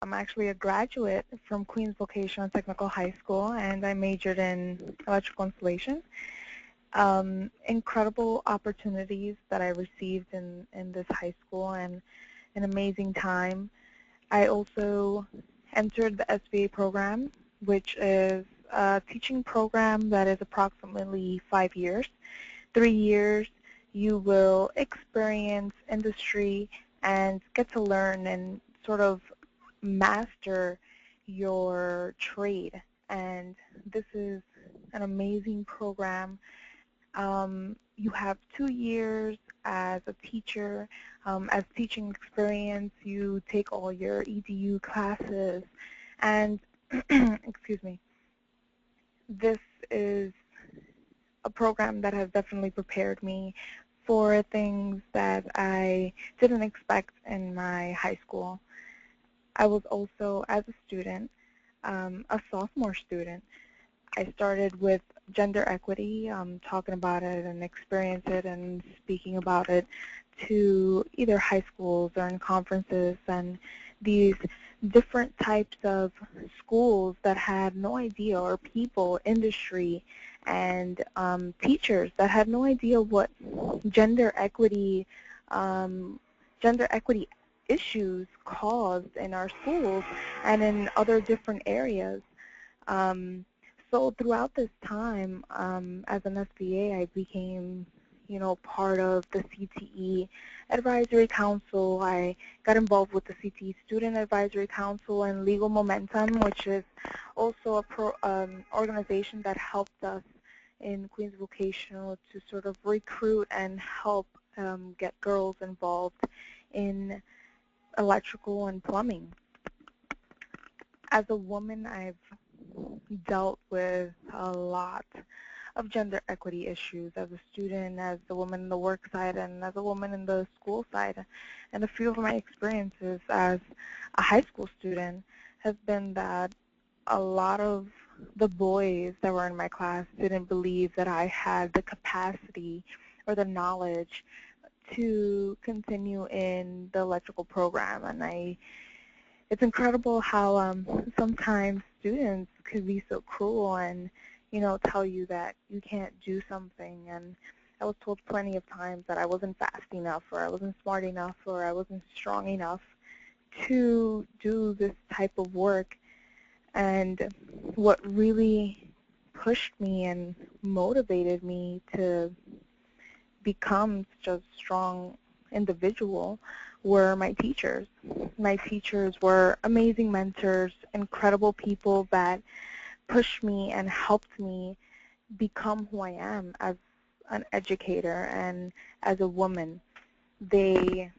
I'm actually a graduate from Queens Vocational Technical High School, and I majored in electrical installation. Incredible opportunities that I received in this high school, and an amazing time. I also entered the SBA program, which is a teaching program that is approximately 5 years. 3 years, you will experience industry and get to learn and sort of master your trade. And this is an amazing program. You have 2 years as a teacher. As teaching experience, you take all your EDU classes, and excuse me, this is a program that has definitely prepared me for things that I didn't expect in my high school. I was also, as a student, a sophomore student. I started with gender equity, talking about it and experience it and speaking about it to either high schools or in conferences, and these different types of schools that had no idea, or people, industry, and teachers that had no idea what gender equity um, gender equity issues caused in our schools and in other different areas. Um, so throughout this time, as an SBA, I became, part of the CTE Advisory Council. I got involved with the CTE Student Advisory Council and Legal Momentum, which is also a organization that helped us in Queens Vocational to sort of recruit and help get girls involved in electrical and plumbing. As a woman, I've dealt with a lot of gender equity issues as a student, as a woman in the work side, and as a woman in the school side. And a few of my experiences as a high school student has been that a lot of the boys that were in my class didn't believe that I had the capacity or the knowledge to continue in the electrical program. And it's incredible how sometimes students could be so cruel and, tell you that you can't do something. And I was told plenty of times that I wasn't fast enough, or I wasn't smart enough, or I wasn't strong enough to do this type of work. And what really pushed me and motivated me to become such a strong individual were my teachers. My teachers were amazing mentors, incredible people that pushed me and helped me become who I am as an educator and as a woman. They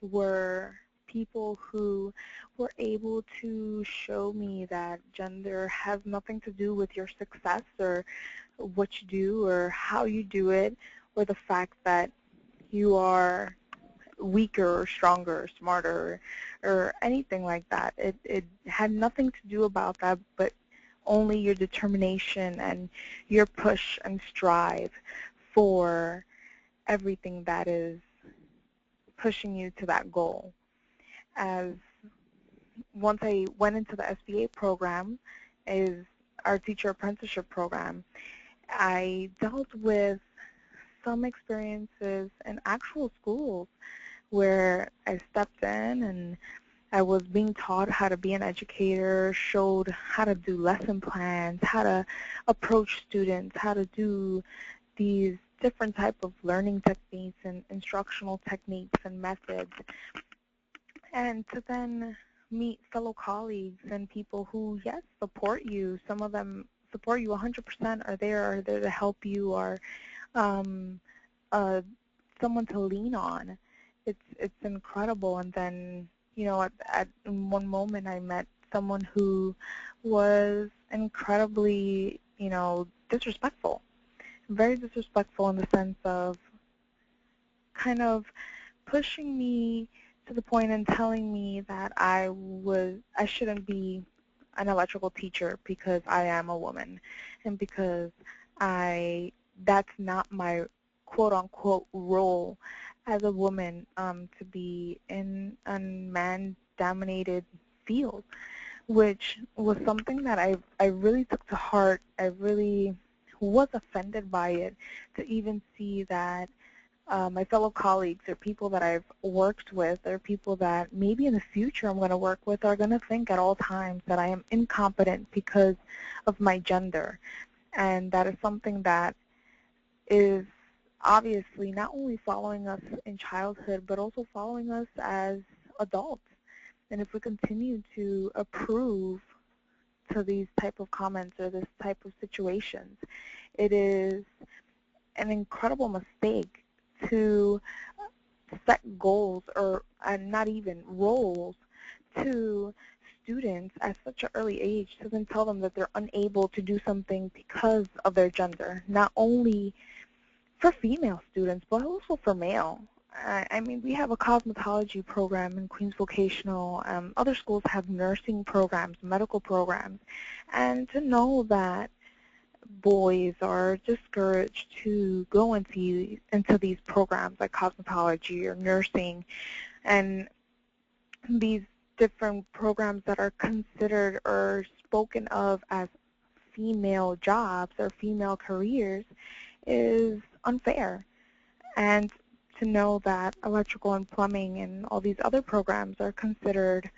were people who were able to show me that gender has nothing to do with your success or what you do or how you do it, or the fact that you are weaker or stronger or smarter or anything like that. It had nothing to do about that, but only your determination and your push and strive for everything that is pushing you to that goal. As once I went into the SBA program, is our teacher apprenticeship program, I dealt with some experiences in actual schools where I stepped in and I was being taught how to be an educator, showed how to do lesson plans, how to approach students, how to do these different type of learning techniques and instructional techniques and methods. And to then meet fellow colleagues and people who, yes, support you. Some of them support you 100%, are there to help you, or someone to lean on. It's incredible. And then, at one moment I met someone who was incredibly, disrespectful, very disrespectful in the sense of kind of pushing me to the point and telling me that I shouldn't be an electrical teacher because I am a woman, and because that's not my quote-unquote role as a woman, to be in a man-dominated field, which was something that I really took to heart. I really was offended by it, to even see that my fellow colleagues or people that I've worked with or people that maybe in the future I'm going to work with are going to think at all times that I am incompetent because of my gender. And that is something that is obviously not only following us in childhood, but also following us as adults. And if we continue to approve to these type of comments or this type of situations, it is an incredible mistake to set goals or not even roles to students at such an early age to then tell them that they're unable to do something because of their gender, not only for female students, but also for male. I mean, we have a cosmetology program in Queens Vocational. Other schools have nursing programs, medical programs. And to know that boys are discouraged to go into these programs like cosmetology or nursing, and these different programs that are considered or spoken of as female jobs or female careers is unfair. And to know that electrical and plumbing and all these other programs are considered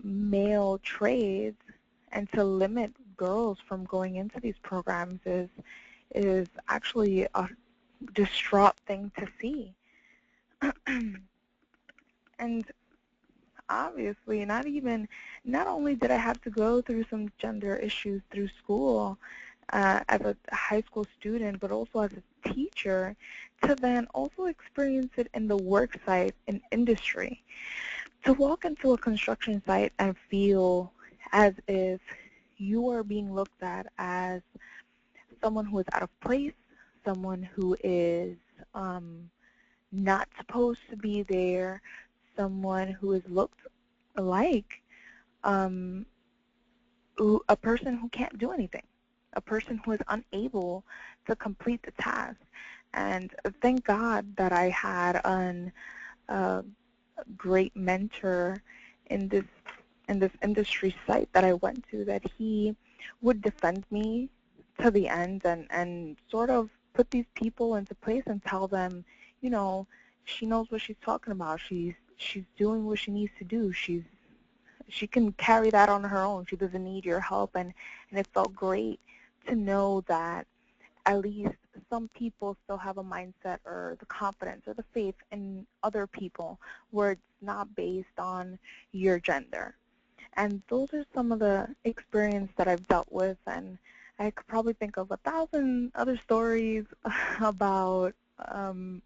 male trades, and to limit girls from going into these programs is actually a distraught thing to see. And obviously, not only did I have to go through some gender issues through school as a high school student, but also as a teacher, to then also experience it in the work site in industry. To walk into a construction site and feel as if you are being looked at as someone who is out of place, someone who is not supposed to be there, someone who is looked like a person who can't do anything, a person who is unable to complete the task. And thank God that I had a great mentor in this industry site that I went to, that he would defend me to the end and sort of put these people into place and tell them, you know, she knows what she's talking about. She's doing what she needs to do. She can carry that on her own. She doesn't need your help. And it felt great to know that at least some people still have a mindset or the confidence or the faith in other people where it's not based on your gender. And those are some of the experience that I've dealt with, and I could probably think of 1,000 other stories about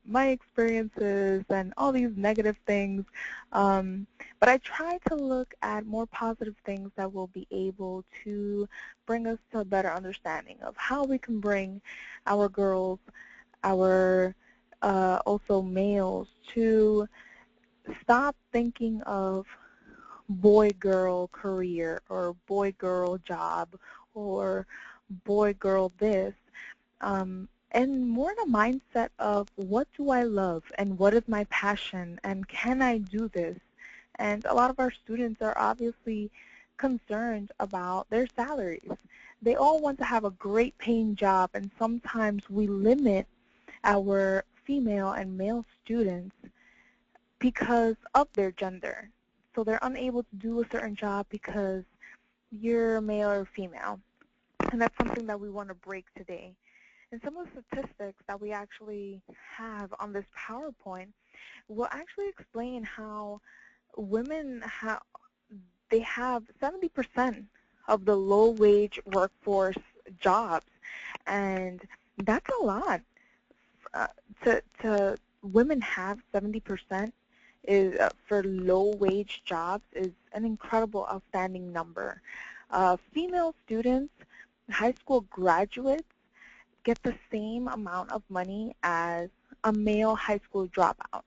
my experiences and all these negative things. But I try to look at more positive things that will be able to bring us to a better understanding of how we can bring our girls, our also males, to stop thinking of boy-girl career or boy-girl job or boy-girl this, and more in a mindset of what do I love and what is my passion and can I do this? And a lot of our students are obviously concerned about their salaries. They all want to have a great paying job, and sometimes we limit our female and male students because of their gender. So they're unable to do a certain job because you're male or female. And that's something that we want to break today. And some of the statistics that we actually have on this PowerPoint will actually explain how women they have 70% of the low-wage workforce jobs, and that's a lot. To women have 70% is for low-wage jobs is an incredible, outstanding number. Female students, high school graduates, get the same amount of money as a male high school dropout,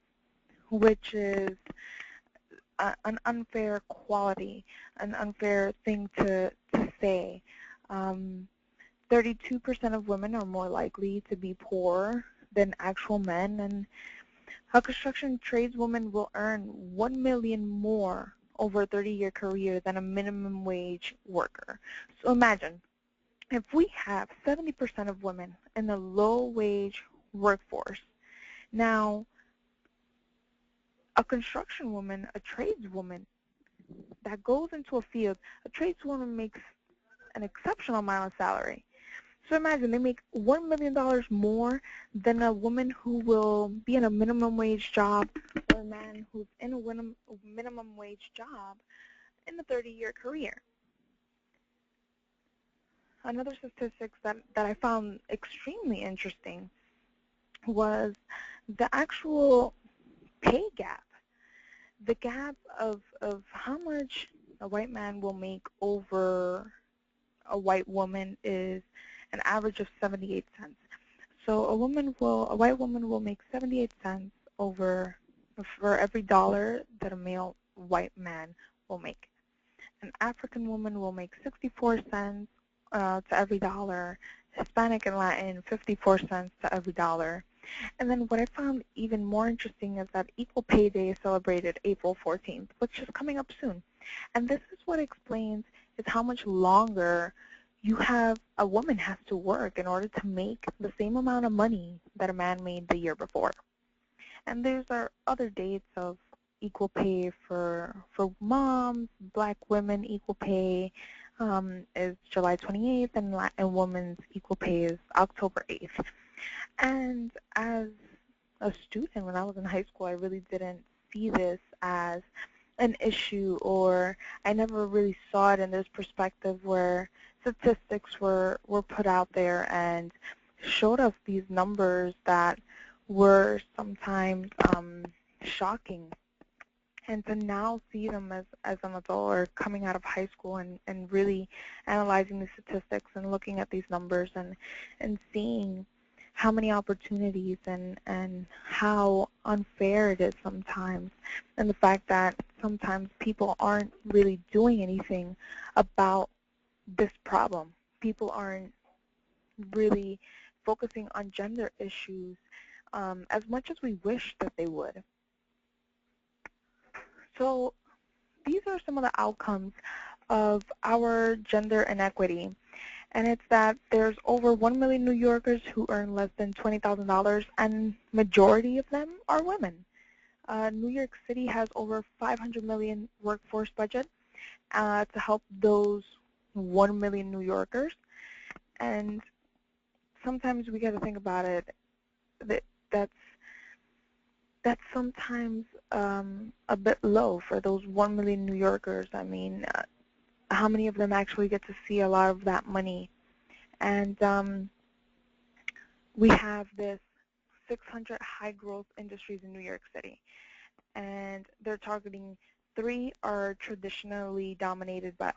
which is an unfair quality, an unfair thing to say. 32% of women are more likely to be poor than actual men, and a construction tradeswoman will earn $1 million more over a 30-year career than a minimum wage worker. So imagine, if we have 70% of women in the low-wage workforce, now a construction woman, a tradeswoman that goes into a field, a tradeswoman makes an exceptional amount of salary. So imagine they make $1 million more than a woman who will be in a minimum wage job or a man who's in a minimum wage job in a 30-year career. Another statistics that I found extremely interesting was the actual pay gap. The gap of how much a white man will make over a white woman is an average of 78 cents. So a white woman will make 78 cents over for every dollar that a male white man will make. An African woman will make 64 cents to every dollar. Hispanic and Latin, 54 cents to every dollar. And then what I found even more interesting is that Equal Pay Day is celebrated April 14th, which is coming up soon. And this is what explains is how much longer a woman has to work in order to make the same amount of money that a man made the year before. And there's our other dates of equal pay for moms, black women. Equal pay is July 28th, and women's equal pay is October 8th. And as a student, when I was in high school, I really didn't see this as an issue, or I never really saw it in this perspective where statistics were put out there and showed us these numbers that were sometimes shocking. And to now see them as an adult or coming out of high school and really analyzing the statistics and looking at these numbers and seeing how many opportunities and how unfair it is sometimes, and the fact that sometimes people aren't really doing anything about this problem. People aren't really focusing on gender issues as much as we wish that they would. So these are some of the outcomes of our gender inequity. And it's that there's over 1 million New Yorkers who earn less than $20,000, and majority of them are women. New York City has over $500 million workforce budget to help those 1 million New Yorkers. And sometimes we got to think about it. That's sometimes a bit low for those 1 million New Yorkers. I mean, how many of them actually get to see a lot of that money? And we have this 600 high-growth industries in New York City, and they're targeting 3 are traditionally dominated by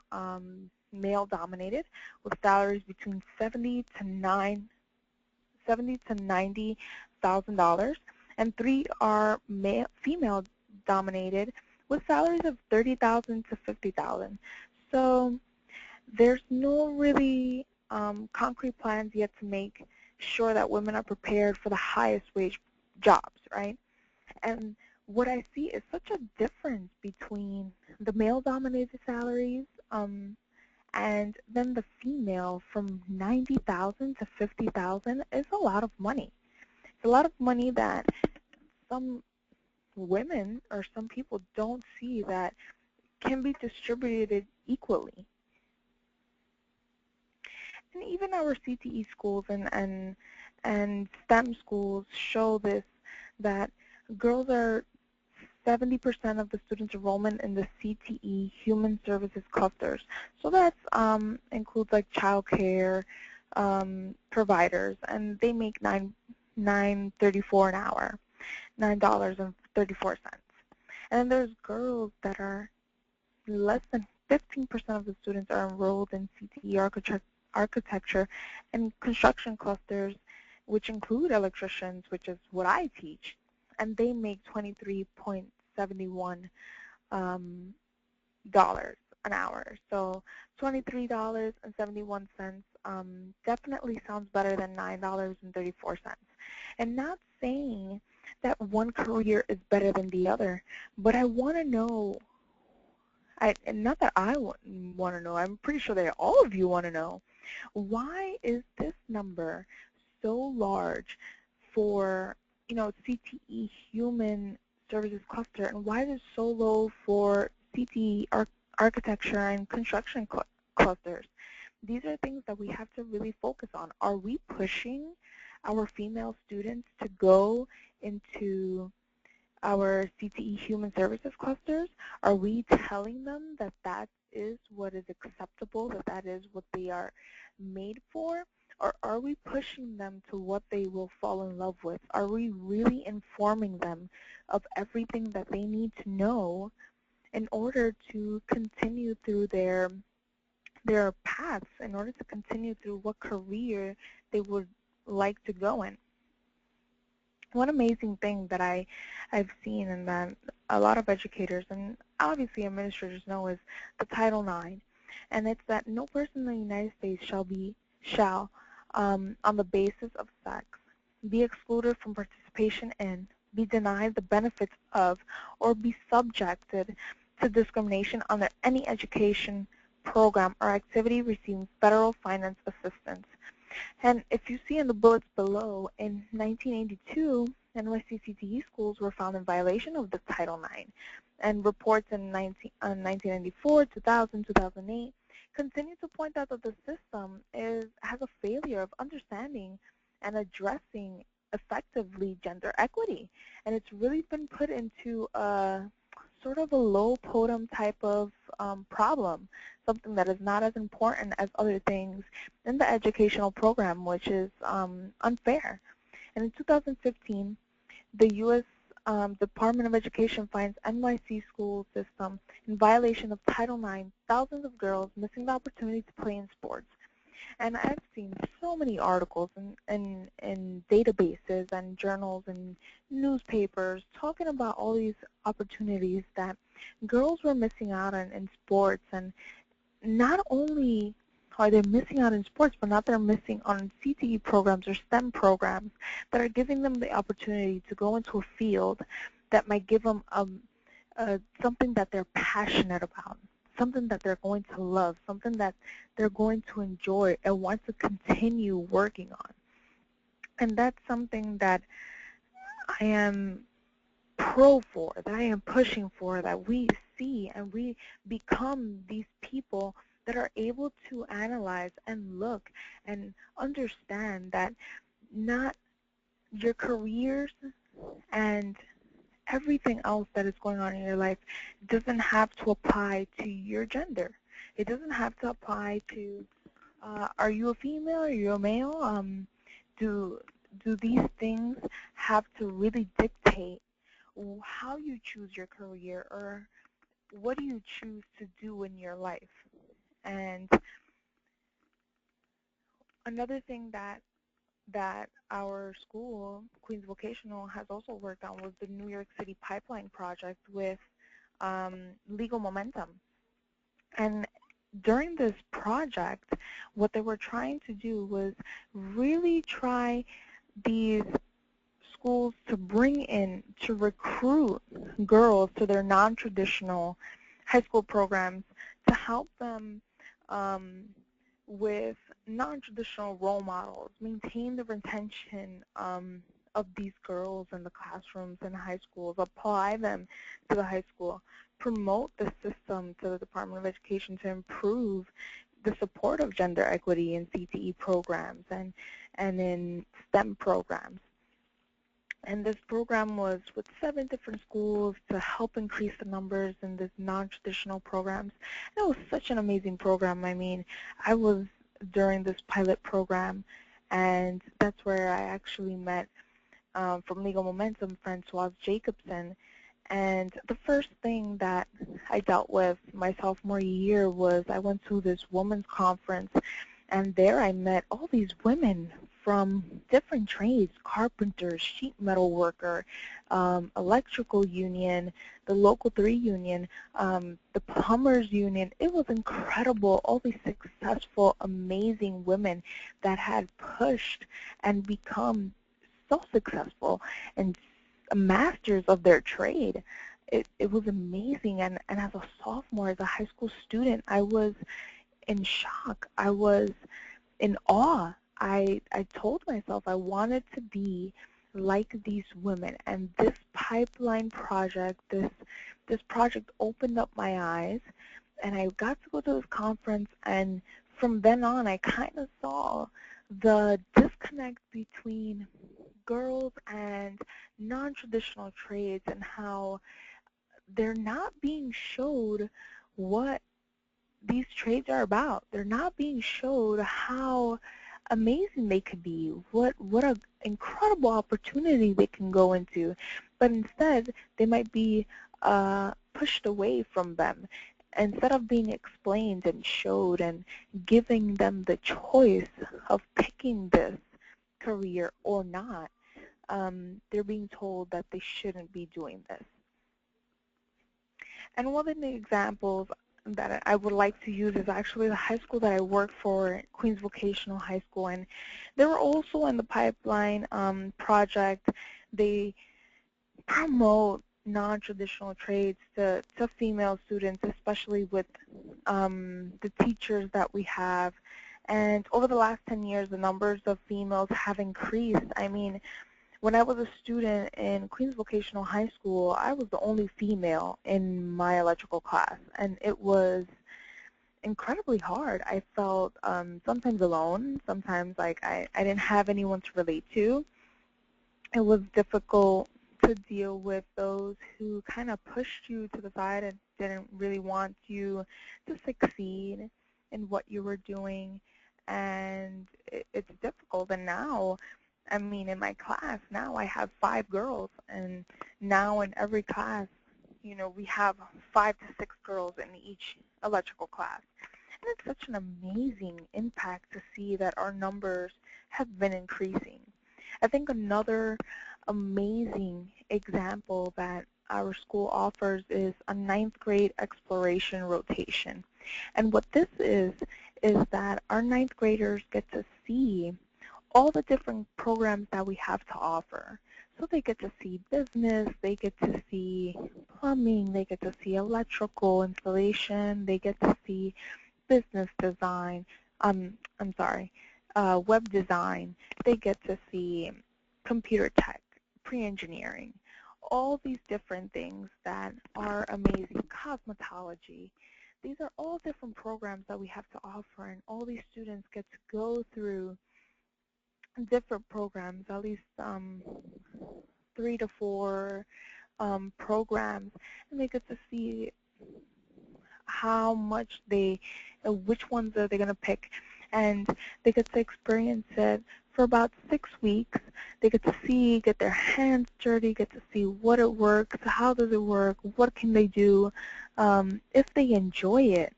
male-dominated, with salaries between $70,000 to $90,000, and 3 are female-dominated, with salaries of $30,000 to $50,000. So there's no really concrete plans yet to make sure that women are prepared for the highest wage jobs, right? And what I see is such a difference between the male-dominated salaries and then the female, from $90,000 to $50,000 is a lot of money. It's a lot of money that some women or some people don't see that can be distributed equally. And even our CTE schools and STEM schools show this, that girls are 70% of the students' enrollment in the CTE human services clusters. So that includes like child care providers, and they make $9.34 an hour, $9.34. And then there's girls that are less than 15% of the students are enrolled in CTE architecture and construction clusters, which include electricians, which is what I teach, and they make $23.71 an hour. So $23.71 definitely sounds better than $9.34. And not saying that one career is better than the other, but I want to know not that I want to know, I'm pretty sure that all of you want to know, why is this number so large for, CTE Human Services Cluster, and why is it so low for CTE Architecture and Construction clusters? These are things that we have to really focus on. Are we pushing our female students to go into our CTE Human Services clusters? Are we telling them that that is what is acceptable, that that is what they are made for? Or are we pushing them to what they will fall in love with? Are we really informing them of everything that they need to know in order to continue through their paths, in order to continue through what career they would like to go in? One amazing thing that I've seen and that a lot of educators and obviously administrators know is the Title IX. And it's that no person in the United States shall on the basis of sex, be excluded from participation in, be denied the benefits of, or be subjected to discrimination under any education program or activity receiving federal finance assistance. And if you see in the bullets below, in 1982, NYC CTE schools were found in violation of the Title IX. And reports in 1994, 2000, 2008 continue to point out that the system has a failure of understanding and addressing effectively gender equity. And it's really been put into a sort of a low totem type of problem, something that is not as important as other things in the educational program, which is unfair. And in 2015, the U.S. Department of Education finds NYC school system in violation of Title IX, thousands of girls missing the opportunity to play in sports. And I've seen so many articles in databases and journals and newspapers talking about all these opportunities that girls were missing out on in sports. And not only are they missing out in sports, but now they're missing on CTE programs or STEM programs that are giving them the opportunity to go into a field that might give them something that they're passionate about, something that they're going to love, something that they're going to enjoy and want to continue working on. And that's something that I am pro for, that I am pushing for, that we see and we become these people that are able to analyze and look and understand that not your careers and everything else that is going on in your life doesn't have to apply to your gender. It doesn't have to apply to, are you a female, are you a male? Do these things have to really dictate how you choose your career, or what do you choose to do in your life? And another thing that our school, Queens Vocational, has also worked on was the New York City Pipeline Project with Legal Momentum. And during this project, what they were trying to do was really try these schools to bring in, to recruit girls to their non-traditional high school programs to help them with non-traditional role models, maintain the retention of these girls in the classrooms and high schools, apply them to the high school, promote the system to the Department of Education to improve the support of gender equity in CTE programs and in STEM programs. And this program was with 7 different schools to help increase the numbers in this non-traditional programs. And it was such an amazing program. I mean, I was during this pilot program, and that's where I actually met, from Legal Momentum, Francoise Jacobson. And the first thing that I dealt with my sophomore year was I went to this women's conference, and there I met all these women from different trades: carpenters, sheet metal worker, electrical union, the local 3 union, the plumbers union. It was incredible, all these successful, amazing women that had pushed and become so successful and masters of their trade. it was amazing. And as a sophomore, as a high school student, I was in shock. I was in awe. I told myself I wanted to be like these women, and this pipeline project, this project opened up my eyes, and I got to go to this conference, and from then on I kind of saw the disconnect between girls and non-traditional trades and how they're not being showed what these trades are about. They're not being showed how amazing they could be, what an incredible opportunity they can go into, but instead they might be pushed away from them. Instead of being explained and showed and giving them the choice of picking this career or not, they're being told that they shouldn't be doing this. And one of the examples that I would like to use is actually the high school that I work for, Queens Vocational High School, and they were also in the pipeline project. They promote non-traditional trades to female students, especially with the teachers that we have. And over the last 10 years, the numbers of females have increased. I mean, when I was a student in Queens Vocational High School, I was the only female in my electrical class, and it was incredibly hard. I felt sometimes alone, sometimes like I didn't have anyone to relate to. It was difficult to deal with those who kind of pushed you to the side and didn't really want you to succeed in what you were doing, and it's difficult. And now, I mean, in my class now I have 5 girls, and now in every class, you know, we have 5 to 6 girls in each electrical class. And it's such an amazing impact to see that our numbers have been increasing. I think another amazing example that our school offers is a 9th grade exploration rotation. And what this is that our 9th graders get to see all the different programs that we have to offer. So they get to see business, they get to see plumbing, they get to see electrical installation, they get to see business design, web design, they get to see computer tech, pre-engineering, all these different things that are amazing, cosmetology. These are all different programs that we have to offer, and all these students get to go through different programs, at least 3 to 4 programs, and they get to see how much which ones are they going to pick, and they get to experience it for about 6 weeks. They get to get their hands dirty, get to see what it works, how does it work, what can they do, if they enjoy it.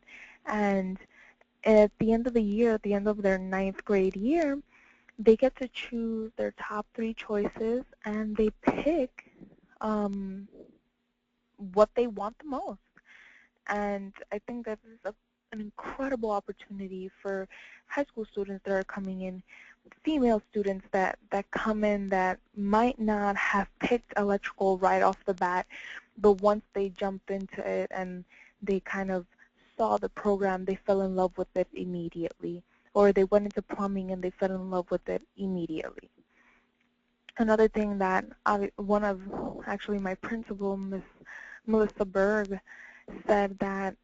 And at the end of the year, at the end of their 9th grade year, they get to choose their top 3 choices, and they pick what they want the most. And I think that is an incredible opportunity for high school students that are coming in, female students that come in that might not have picked electrical right off the bat, but once they jumped into it and they kind of saw the program, they fell in love with it immediately. Or they went into plumbing and they fell in love with it immediately. Another thing that actually my principal, Miss Melissa Berg, said that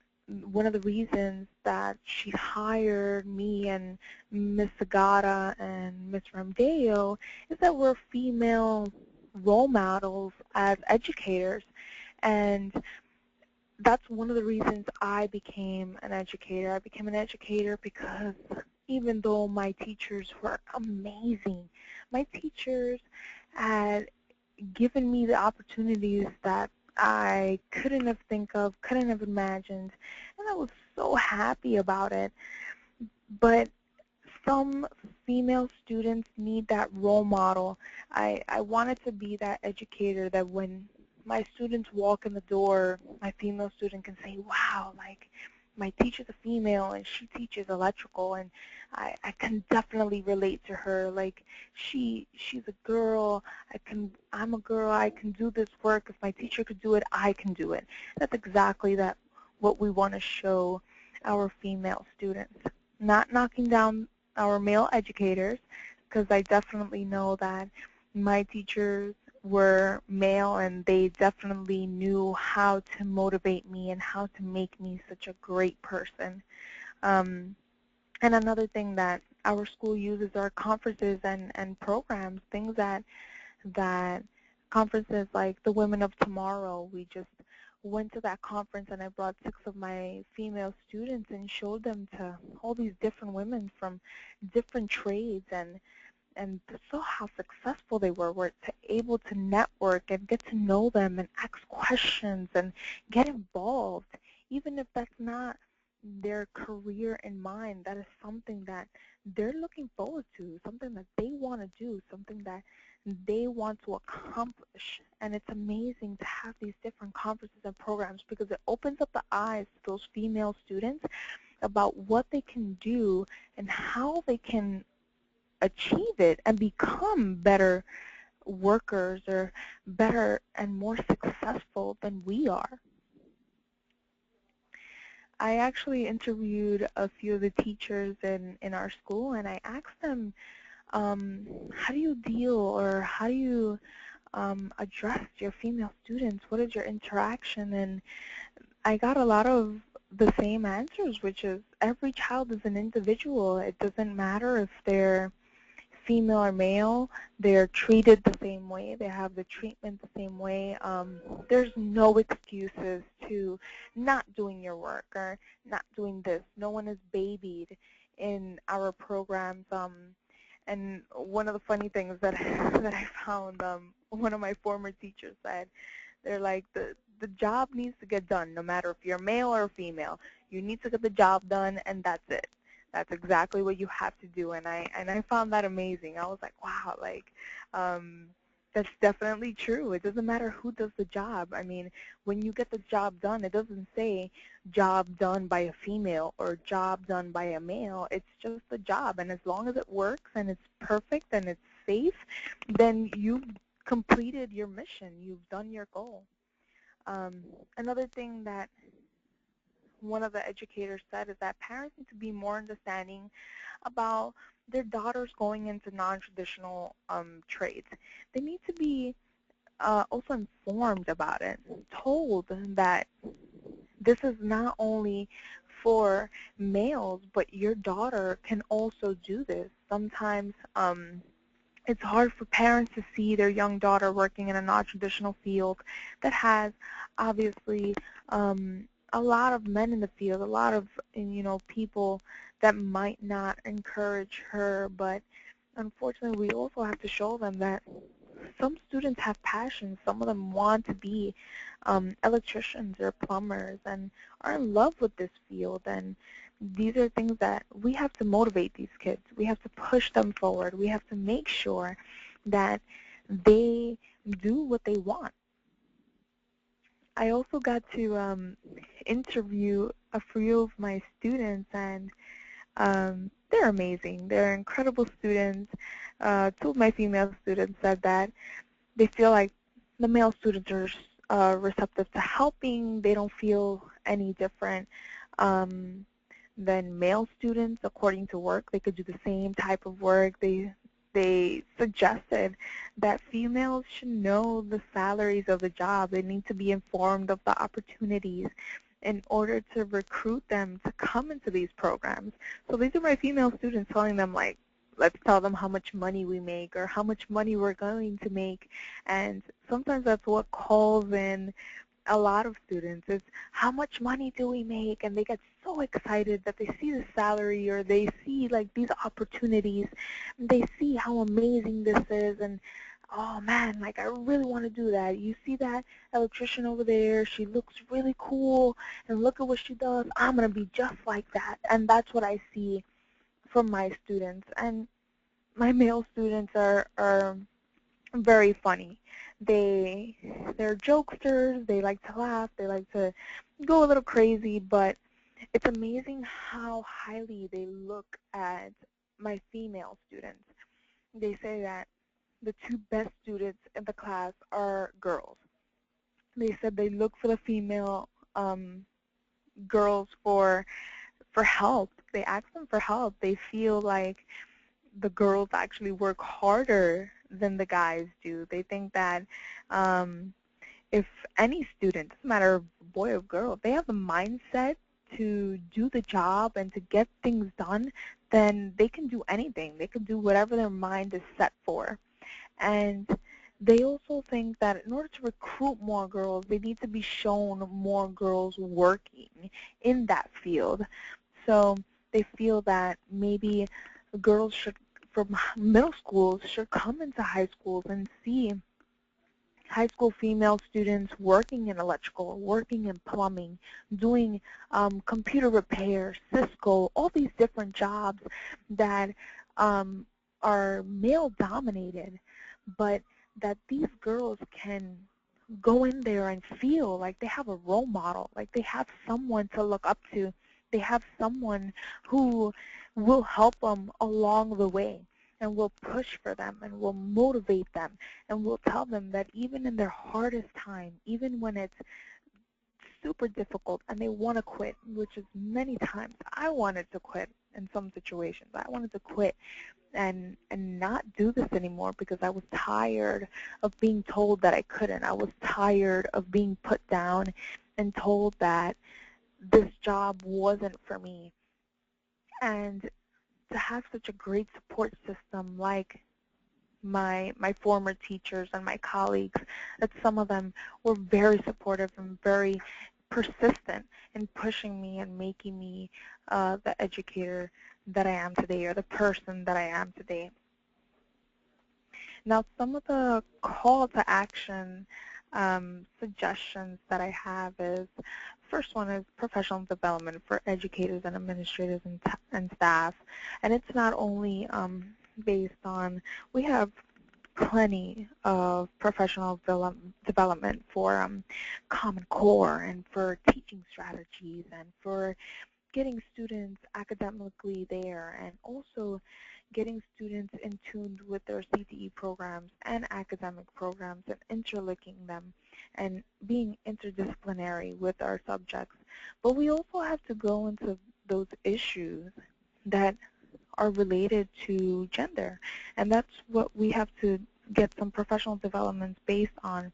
one of the reasons that she hired me and Miss Sagata and Miss Ramdeo is that we're female role models as educators. And that's one of the reasons I became an educator. I became an educator because even though my teachers were amazing, my teachers had given me the opportunities that I couldn't have think of, couldn't have imagined, and I was so happy about it. But some female students need that role model. I wanted to be that educator that when my students walk in the door, my female student can say, wow, like my teacher's a female and she teaches electrical, and I can definitely relate to her. Like she's a girl. I'm a girl. I can do this work. If my teacher could do it, I can do it. That's exactly what we want to show our female students. Not knocking down our male educators, because I definitely know that my teachers were male and they definitely knew how to motivate me and how to make me such a great person. And another thing that our school uses are conferences and programs, things that conferences like the Women of Tomorrow. We just went to that conference and I brought 6 of my female students and showed them to all these different women from different trades, and saw how successful they were able to network and get to know them and ask questions and get involved. Even if that's not their career in mind, that is something that they're looking forward to, something that they want to do, something that they want to accomplish. And it's amazing to have these different conferences and programs because it opens up the eyes to those female students about what they can do and how they can achieve it and become better workers or better and more successful than we are. I actually interviewed a few of the teachers in our school, and I asked them, how do you deal or how do you address your female students? What is your interaction? And I got a lot of the same answers, which is every child is an individual. It doesn't matter if they're female or male, they're treated the same way, they have the treatment the same way. There's no excuses to not doing your work or not doing this. No one is babied in our programs. And one of the funny things that that I found, one of my former teachers said, they're like, the job needs to get done no matter if you're male or female. You need to get the job done, and that's it. That's exactly what you have to do, and I found that amazing. I was like, wow, like that's definitely true. It doesn't matter who does the job. I mean, when you get the job done, it doesn't say job done by a female or job done by a male. It's just the job, and as long as it works and it's perfect and it's safe, then you've completed your mission. You've done your goal. Another thing that one of the educators said is that parents need to be more understanding about their daughters going into non-traditional trades. They need to be also informed about it, told that this is not only for males, but your daughter can also do this. Sometimes it's hard for parents to see their young daughter working in a non-traditional field that has obviously a lot of men in the field, a lot of people that might not encourage her, but unfortunately we also have to show them that some students have passions. Some of them want to be electricians or plumbers and are in love with this field, and these are things that we have to motivate these kids. We have to push them forward. We have to make sure that they do what they want. I also got to interview a few of my students, and they're amazing. They're incredible students. 2 of my female students said that they feel like the male students are receptive to helping. They don't feel any different than male students according to work. They could do the same type of work. They suggested that females should know the salaries of the job. They need to be informed of the opportunities in order to recruit them to come into these programs. So these are my female students telling them, like, let's tell them how much money we make or how much money we're going to make. And sometimes that's what calls in a lot of students is, how much money do we make? And they get so excited that they see the salary or they see like these opportunities. And they see how amazing this is, and oh man, like I really want to do that. You see that electrician over there, she looks really cool, and look at what she does. I'm going to be just like that. And that's what I see from my students. And my male students are very funny. They're jokesters. They like to laugh. They like to go a little crazy, but It's amazing how highly they look at my female students. They say that the two best students in the class are girls. They said they look for the female girls for help. They ask them for help. They feel like the girls actually work harder than the guys do. They think that if any student, doesn't matter if boy or girl, if they have the mindset to do the job and to get things done, then they can do anything. They can do whatever their mind is set for. And they also think that in order to recruit more girls, they need to be shown more girls working in that field. So they feel that maybe girls should, from middle schools, should come into high schools and see high school female students working in electrical, working in plumbing, doing computer repair, Cisco, all these different jobs that are male-dominated, but that these girls can go in there and feel like they have a role model, like they have someone to look up to. They have someone who will help them along the way and will push for them and will motivate them and will tell them that even in their hardest time, even when it's super difficult and they want to quit, which is many times I wanted to quit in some situations. I wanted to quit and not do this anymore because I was tired of being told that I couldn't. I was tired of being put down and told that this job wasn't for me. And to have such a great support system like my former teachers and my colleagues, that some of them were very supportive and very persistent in pushing me and making me the educator that I am today, or the person that I am today. Now, some of the call to action suggestions that I have is, first one is professional development for educators and administrators and staff. And it's not only based on, we have plenty of professional development for Common Core and for teaching strategies and for getting students academically there, and also getting students in tune with their CTE programs and academic programs and interlinking them and being interdisciplinary with our subjects. But we also have to go into those issues that are related to gender, and that's what we have to get some professional developments based on: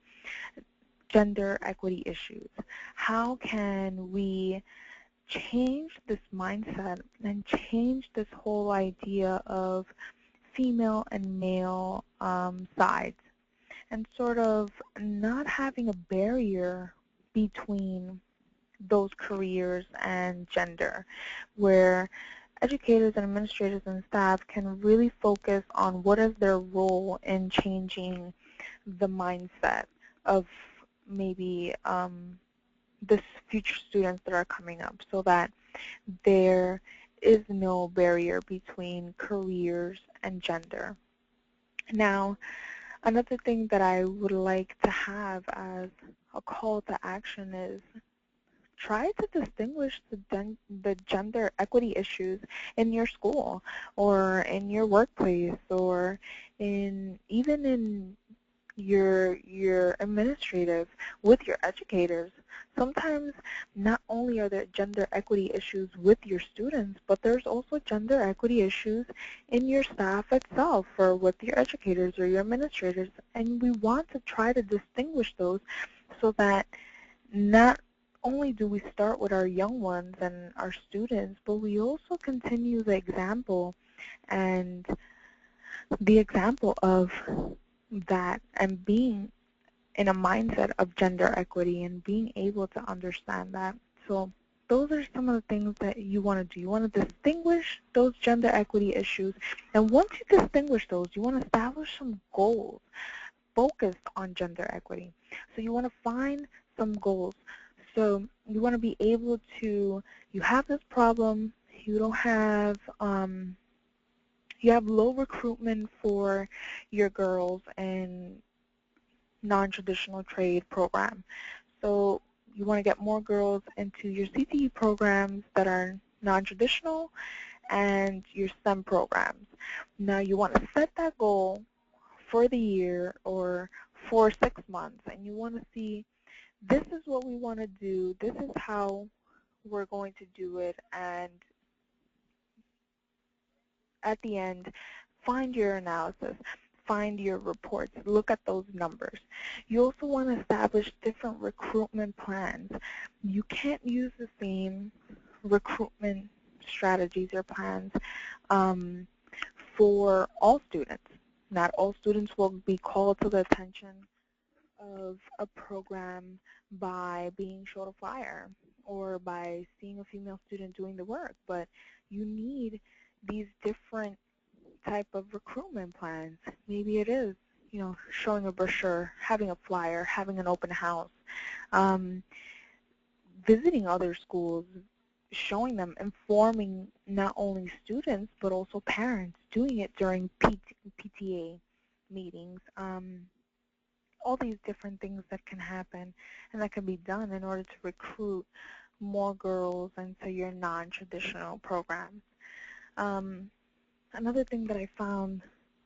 gender equity issues. How can we change this mindset and change this whole idea of female and male sides, and sort of not having a barrier between those careers and gender, where educators and administrators and staff can really focus on what is their role in changing the mindset of maybe the future students that are coming up, so that there is no barrier between careers and gender. Now, another thing that I would like to have as a call to action is try to distinguish the gender equity issues in your school or in your workplace or even in your administrative with your educators. Sometimes not only are there gender equity issues with your students, but there's also gender equity issues in your staff itself or with your educators or your administrators. And we want to try to distinguish those so that not only do we start with our young ones and our students, but we also continue the example and the example of that, and being in a mindset of gender equity and being able to understand that. So those are some of the things that you want to do. You want to distinguish those gender equity issues, and once you distinguish those, you want to establish some goals focused on gender equity. So you want to find some goals. So you want to be able to, you have this problem, you don't have, you have low recruitment for your girls in non-traditional trade program. So you want to get more girls into your CTE programs that are non-traditional and your STEM programs. Now you want to set that goal for the year or for 6 months, and you want to see, this is what we want to do, this is how we're going to do it, and at the end, find your analysis, find your reports, look at those numbers. You also want to establish different recruitment plans. You can't use the same recruitment strategies or plans for all students. Not all students will be called to the attention of a program by being showed a flyer or by seeing a female student doing the work, but you need these different type of recruitment plans. Maybe it is, showing a brochure, having a flyer, having an open house, visiting other schools, showing them, informing not only students but also parents, doing it during PTA meetings, all these different things that can happen and that can be done in order to recruit more girls into your non-traditional programs. Another thing that I found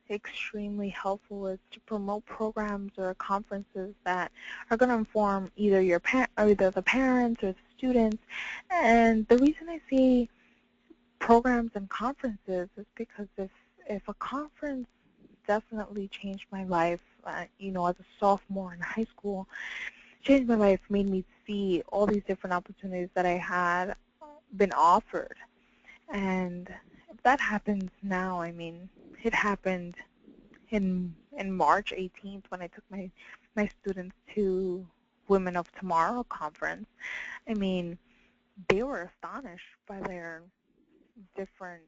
extremely helpful is to promote programs or conferences that are going to inform either either the parents or the students. And the reason I say programs and conferences is because if a conference definitely changed my life, as a sophomore in high school, changed my life, made me see all these different opportunities that I had been offered. And if that happens now, it happened in March 18th when I took my students to Women of Tomorrow conference. They were astonished by their different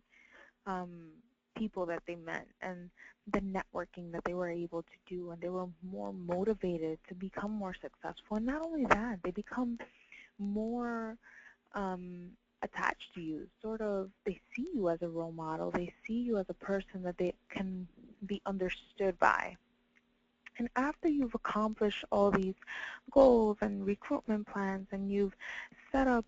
people that they met and the networking that they were able to do, and they were more motivated to become more successful. And not only that, they become more attached to you. They see you as a role model. They see you as a person that they can be understood by. And after you've accomplished all these goals and recruitment plans and you've set up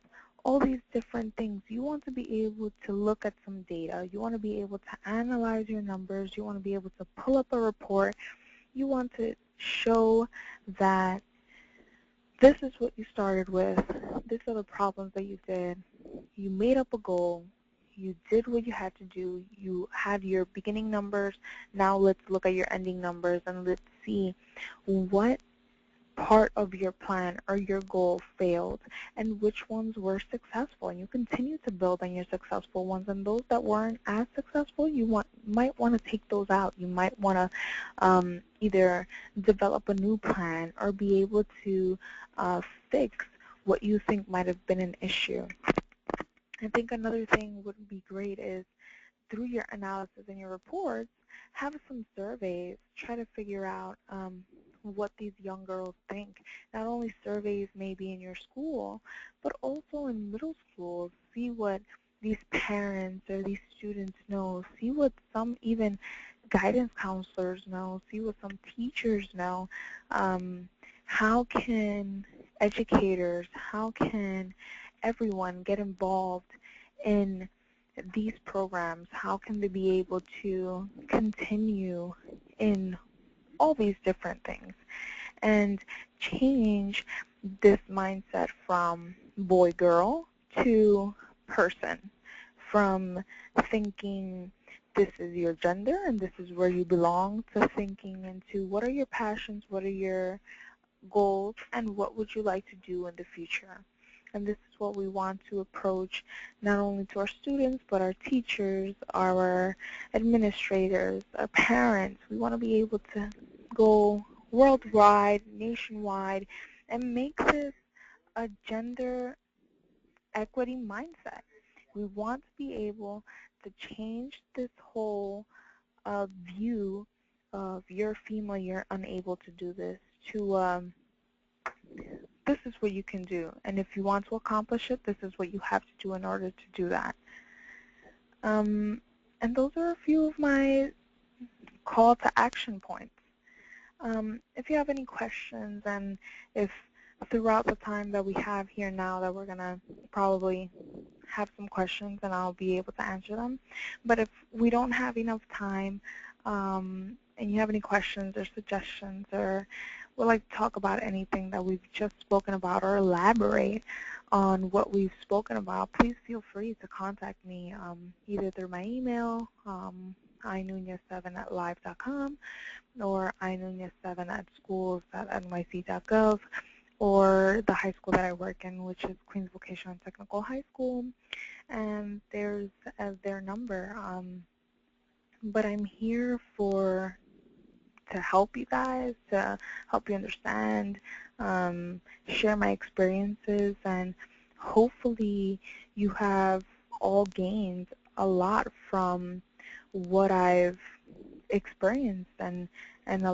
all these different things, you want to be able to look at some data. You want to be able to analyze your numbers. You want to be able to pull up a report. You want to show that this is what you started with. These are the problems that you did. You made up a goal. You did what you had to do. You had your beginning numbers. Now let's look at your ending numbers and let's see what part of your plan or your goal failed and which ones were successful. And you continue to build on your successful ones, and those that weren't as successful, you might want to take those out. You might want to either develop a new plan or be able to fix what you think might have been an issue. I think another thing would be great is through your analysis and your reports, have some surveys, try to figure out what these young girls think. Not only surveys maybe in your school, but also in middle school. See what these parents or these students know. See what some even guidance counselors know. See what some teachers know. How can educators, how can everyone get involved in these programs? How can they be able to continue in all these different things and change this mindset from boy-girl to person, from thinking this is your gender and this is where you belong, to thinking into what are your passions, what are your goals, and what would you like to do in the future. And this is what we want to approach not only to our students, but our teachers, our administrators, our parents. We want to be able to go worldwide, nationwide, and make this a gender equity mindset. We want to be able to change this whole view of you're female, you're unable to do this, to this is what you can do, and if you want to accomplish it, this is what you have to do in order to do that. And those are a few of my call to action points. If you have any questions, and if throughout the time that we have here now that we're going to probably have some questions and I'll be able to answer them. But if we don't have enough time and you have any questions or suggestions or would like to talk about anything that we've just spoken about or elaborate on what we've spoken about, please feel free to contact me either through my email, inunez7@live.com, or inunez7@schools.nyc.gov, or the high school that I work in, which is Queens Vocational and Technical High School, and there's their number. But I'm here to help you guys, to help you understand, share my experiences, and hopefully you have all gained a lot from what I've experienced and